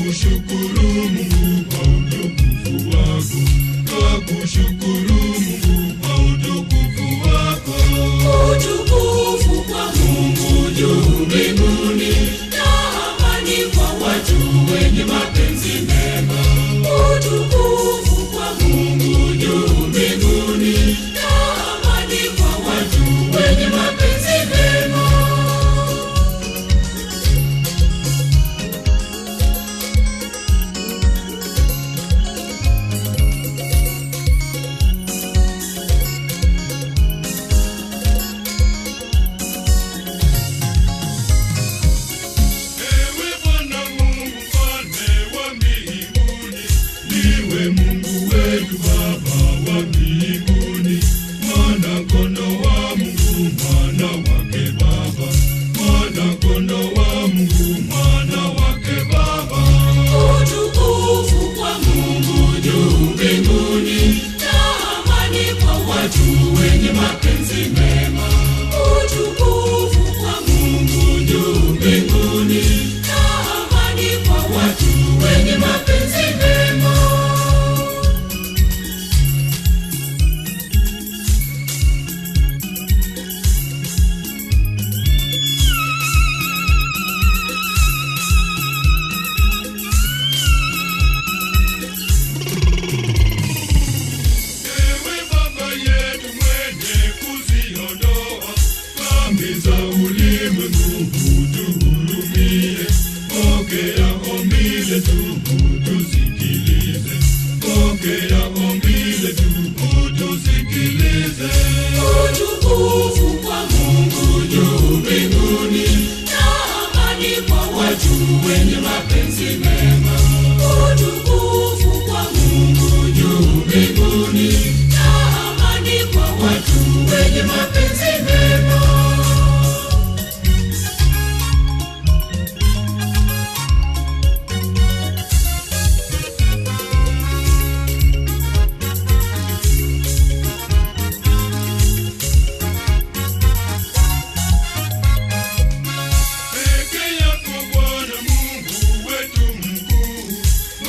Twakushukuru Mungu kwa utukufu wako. Twakushukuru Mungu kwa utukufu wako. Utukufu kwa Mungu juu mbinguni, na amani kwa watu wenye mapenzi mema. Utukufu kwa Mungu juu mbinguni, na amani kwa watu wenye mapenzi mema. Mungu wetu Baba wa mbinguni, mwana kondoo wa Mungu, mwana wake Baba, mwana kondoo wa Mungu, mwana wake Baba. Utukufu kwa Mungu juu mbinguni, na amani kwa watu wenye mapenzi mema. Utukufu kwa Mungu juu mbinguni, na amani kwa watu wenye mapenzi mema. Za ulimwengu tuhurumie, pokea ombi letu tusikilize, pokea ombi letu tusikilize. Utukufu kwa Mungu juu mbinguni, na amani kwa watu wenye mapenzi mema. Utukufu kwa Mungu juu mbinguni, na amani kwa watu wenye mapenzi mema.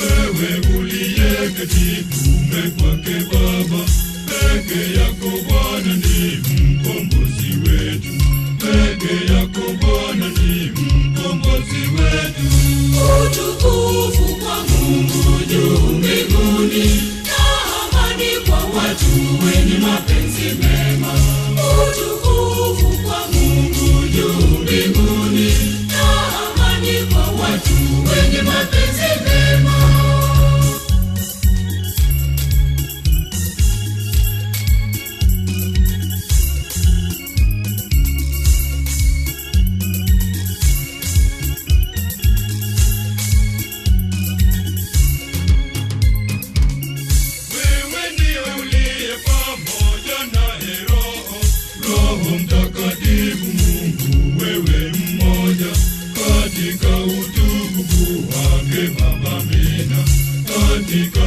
Wewe uliyeketi kuume kwake Baba, peke yako Bwana ni mkombozi wetu, peke yako Bwana ni mkombozi wetu. Utukufu kwa Mungu juu mbinguni, na amani kwa watu wenye mapenzi mema. Utukufu kwa Mungu juu mbinguni, na amani kwa watu wenye mapenzi mema. Roho Mtakatifu Mungu wewe mmoja, katika utukufu wake Baba Amina, katika